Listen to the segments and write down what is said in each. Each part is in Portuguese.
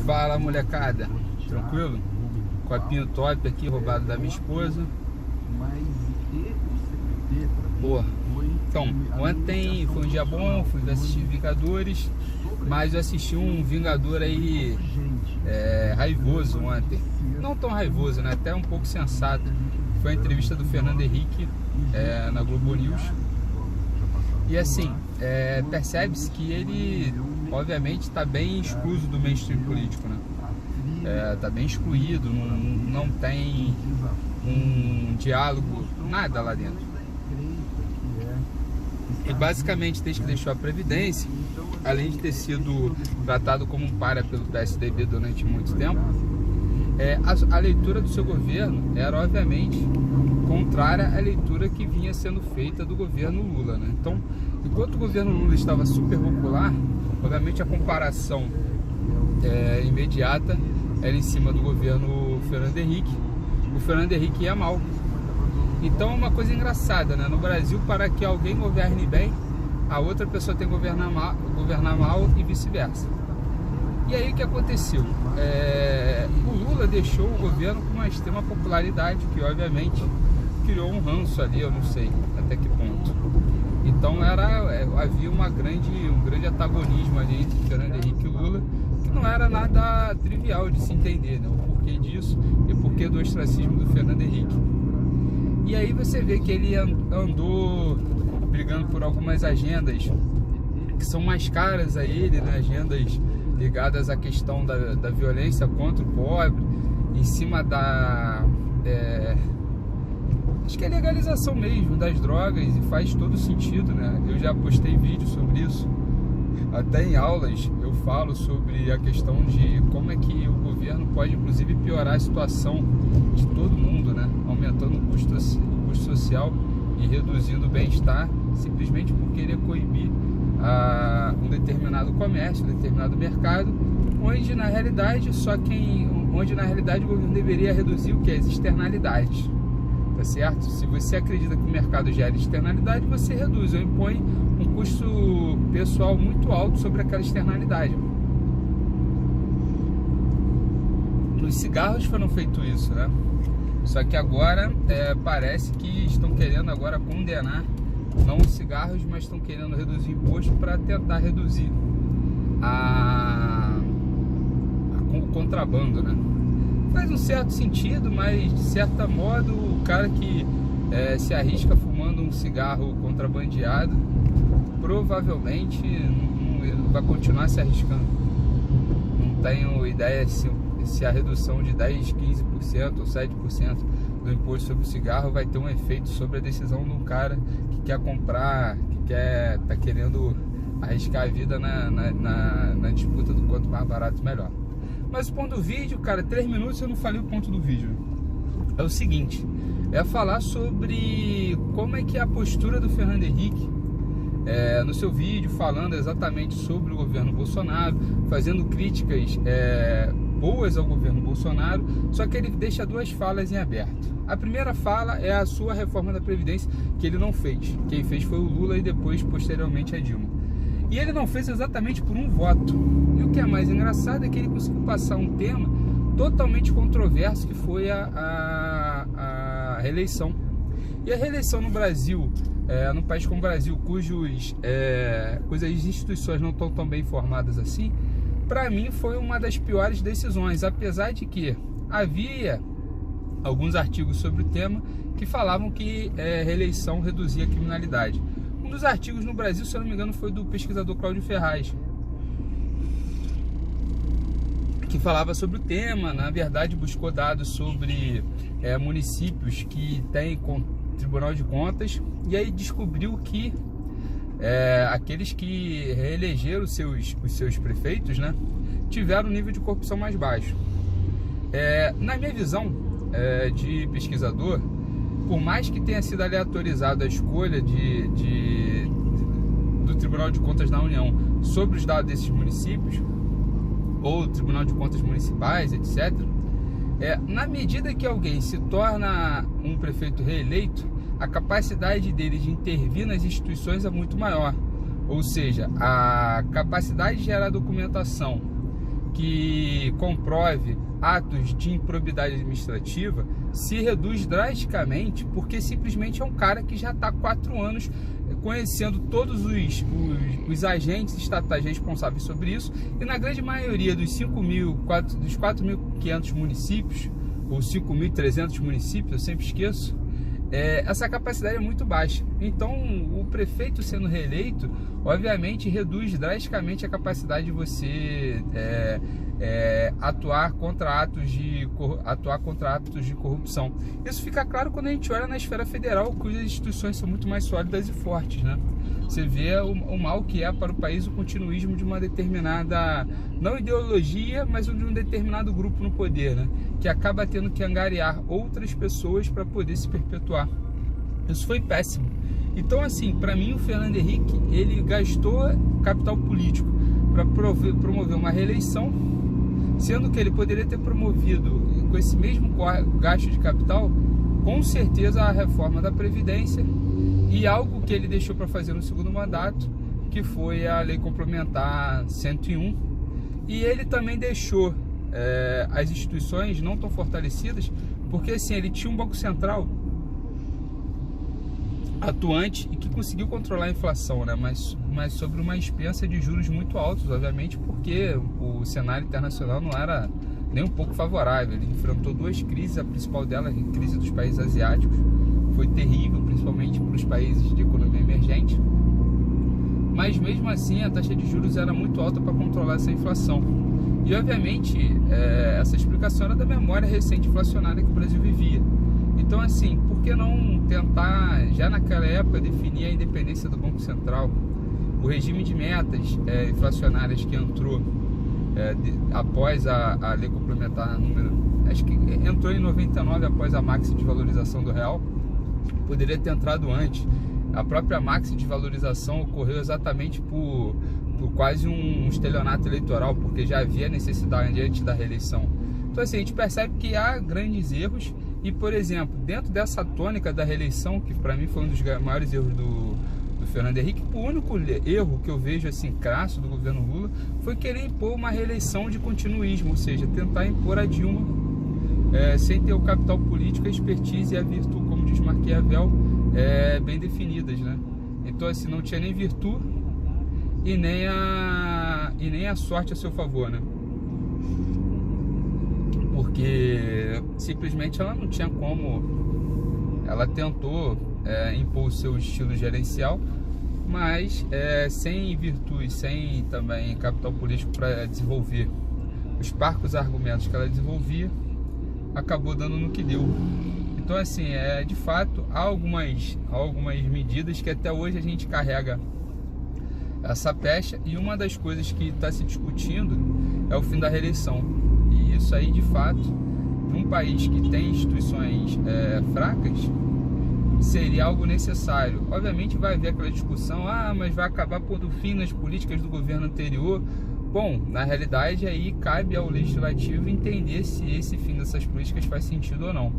Fala, molecada, tranquilo? Copinho top aqui, roubado da minha esposa. Pô, então, ontem foi um dia bom, fui assistir Vingadores, mas eu assisti um Vingador aí raivoso ontem. Não tão raivoso, né? Até um pouco sensato. Foi a entrevista do Fernando Henrique na Globo News. E assim, percebe-se que ele, obviamente, está bem excluído do mainstream político, né? Está bem excluído, não tem um diálogo, nada lá dentro. E basicamente, desde que deixou a Previdência, além de ter sido tratado como um páreo pelo PSDB durante muito tempo, a leitura do seu governo era, obviamente, contrária à leitura que vinha sendo feita do governo Lula, né? Então, enquanto o governo Lula estava super popular, obviamente a comparação imediata era em cima do governo Fernando Henrique. O Fernando Henrique ia mal. Então é uma coisa engraçada, né? No Brasil, para que alguém governe bem, a outra pessoa tem que governar mal e vice-versa. E aí o que aconteceu? O Lula deixou o governo com uma extrema popularidade, que obviamente criou um ranço ali, eu não sei até que ponto. Então havia um grande antagonismo ali entre Fernando Henrique e Lula, que não era nada trivial de se entender, né? O porquê disso e o porquê do ostracismo do Fernando Henrique. E aí você vê que ele andou brigando por algumas agendas que são mais caras a ele, né? Agendas ligadas à questão da violência contra o pobre, em cima acho que é legalização mesmo das drogas, e faz todo sentido, né? Eu já postei vídeo sobre isso, até em aulas eu falo sobre a questão de como é que o governo pode inclusive piorar a situação de todo mundo, né? Aumentando o custo social e reduzindo o bem-estar, simplesmente por querer coibir um determinado comércio, um determinado mercado, onde na realidade o governo deveria reduzir o que? As externalidades, tá certo? Se você acredita que o mercado gera externalidade, você reduz ou impõe um custo pessoal muito alto sobre aquela externalidade. Nos cigarros foram feito isso, né? Só que agora parece que estão querendo agora condenar não os cigarros, mas estão querendo reduzir o imposto para tentar reduzir o contrabando, né? Faz um certo sentido, mas de certo modo o cara que se arrisca fumando um cigarro contrabandeado provavelmente não vai continuar se arriscando. Não tenho ideia se a redução de 10, 15% ou 7% do imposto sobre o cigarro vai ter um efeito sobre a decisão de um cara que quer comprar, que tá querendo arriscar a vida na disputa do quanto mais barato melhor. Mas o ponto do vídeo, cara, 3 minutos eu não falei o ponto do vídeo. É o seguinte, falar sobre como é que é a postura do Fernando Henrique no seu vídeo, falando exatamente sobre o governo Bolsonaro, fazendo críticas boas ao governo Bolsonaro, só que ele deixa 2 falas em aberto. A primeira fala é a sua reforma da Previdência, que ele não fez. Quem fez foi o Lula e depois, posteriormente, a Dilma. E ele não fez exatamente por um voto. E o que é mais engraçado é que ele conseguiu passar um tema totalmente controverso, que foi a reeleição. E a reeleição no Brasil, num país como o Brasil, cujas instituições não estão tão bem formadas assim, para mim foi uma das piores decisões, apesar de que havia alguns artigos sobre o tema que falavam que reeleição reduzia a criminalidade. Um dos artigos no Brasil, se eu não me engano, foi do pesquisador Cláudio Ferraz, que falava sobre o tema. Na verdade, buscou dados sobre municípios que têm Tribunal de Contas, e aí descobriu que aqueles que reelegeram os seus prefeitos, né, tiveram um nível de corrupção mais baixo. Na minha visão de pesquisador, por mais que tenha sido aleatorizado a escolha do Tribunal de Contas da União sobre os dados desses municípios, ou Tribunal de Contas Municipais, etc., na medida que alguém se torna um prefeito reeleito, a capacidade dele de intervir nas instituições é muito maior. Ou seja, a capacidade de gerar documentação que comprove atos de improbidade administrativa se reduz drasticamente, porque simplesmente é um cara que já está há 4 anos conhecendo todos os agentes estatais responsáveis sobre isso, e na grande maioria dos 4.500 municípios, ou 5.300 municípios, eu sempre esqueço, essa capacidade é muito baixa. Então o prefeito sendo reeleito, obviamente reduz drasticamente a capacidade de você atuar contra atos de corrupção. Isso fica claro quando a gente olha na esfera federal, cujas instituições são muito mais sólidas e fortes, né? Você vê o mal que é para o país o continuismo de uma determinada, não ideologia, mas de um determinado grupo no poder, né? Que acaba tendo que angariar outras pessoas para poder se perpetuar. Isso foi péssimo. Então, assim, para mim o Fernando Henrique, ele gastou capital político para promover uma reeleição, sendo que ele poderia ter promovido, com esse mesmo gasto de capital, com certeza a reforma da Previdência e algo que ele deixou para fazer no segundo mandato, que foi a Lei Complementar 101, e ele também deixou as instituições não tão fortalecidas, porque assim, ele tinha um Banco Central atuante e que conseguiu controlar a inflação, né? Mas sobre uma expensa de juros muito altos, obviamente, porque o cenário internacional não era nem um pouco favorável. Ele enfrentou 2 crises, a principal delas, a crise dos países asiáticos, foi terrível, principalmente para os países de economia emergente, mas mesmo assim a taxa de juros era muito alta para controlar essa inflação. E obviamente essa explicação era da memória recente inflacionária que o Brasil vivia. Então, assim, por que não tentar, já naquela época, definir a independência do Banco Central? O regime de metas inflacionárias que entrou após a Lei Complementar número, acho que entrou em 99 após a máxima de valorização do real, poderia ter entrado antes. A própria máxima de valorização ocorreu exatamente por quase um estelionato eleitoral, porque já havia necessidade diante da reeleição. Então, assim, a gente percebe que há grandes erros. E, por exemplo, dentro dessa tônica da reeleição, que para mim foi um dos maiores erros do Fernando Henrique, o único erro que eu vejo assim crasso do governo Lula foi querer impor uma reeleição de continuismo, ou seja, tentar impor a Dilma sem ter o capital político, a expertise e a virtude, como diz Maquiavel, bem definidas, né? Então, assim, não tinha nem virtude e nem a sorte a seu favor, né? Porque simplesmente ela não tinha como. Ela tentou impor o seu estilo gerencial, mas sem virtude, sem também capital político para desenvolver os parcos argumentos que ela desenvolvia, acabou dando no que deu. Então, assim, de fato, há algumas medidas que até hoje a gente carrega essa pecha, e uma das coisas que está se discutindo é o fim da reeleição. E isso aí, de fato, num país que tem instituições fracas, seria algo necessário. Obviamente vai haver aquela discussão, mas vai acabar pondo fim nas políticas do governo anterior. Bom, na realidade aí cabe ao legislativo entender se esse fim dessas políticas faz sentido ou não.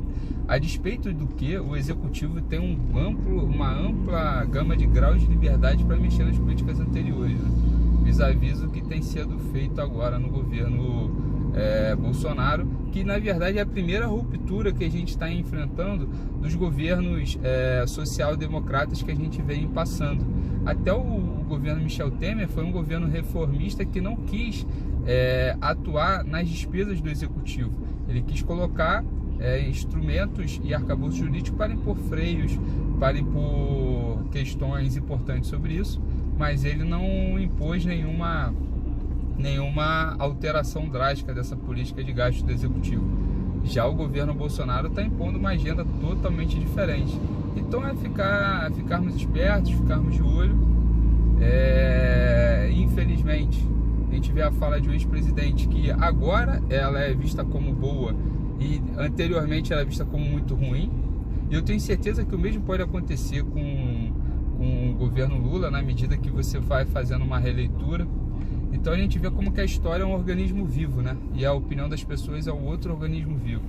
A despeito do que o executivo tem uma ampla gama de graus de liberdade para mexer nas políticas anteriores, né? Vis-à-vis o que tem sido feito agora no governo Bolsonaro, que na verdade é a primeira ruptura que a gente está enfrentando dos governos social-democratas que a gente vem passando. Até o governo Michel Temer foi um governo reformista que não quis atuar nas despesas do executivo. Ele quis colocar instrumentos e arcabouços jurídicos para impor freios, para impor questões importantes sobre isso, mas ele não impôs nenhuma alteração drástica dessa política de gasto do executivo. Já o governo Bolsonaro está impondo uma agenda totalmente diferente. Então ficarmos espertos, ficarmos de olho. Infelizmente, a gente vê a fala de um ex-presidente que agora ela é vista como boa e anteriormente ela é vista como muito ruim. E eu tenho certeza que o mesmo pode acontecer com o governo Lula, na medida que você vai fazendo uma releitura. Então a gente vê como que a história é um organismo vivo, né? E a opinião das pessoas é um outro organismo vivo.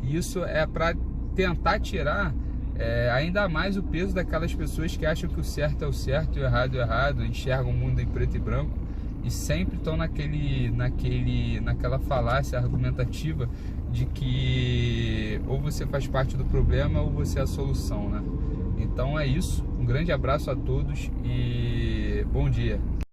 Isso é para tentar tirar ainda mais o peso daquelas pessoas que acham que o certo é o certo e o errado é o errado, enxergam o mundo em preto e branco e sempre estão naquela falácia argumentativa de que ou você faz parte do problema ou você é a solução, né? Então é isso, um grande abraço a todos e bom dia.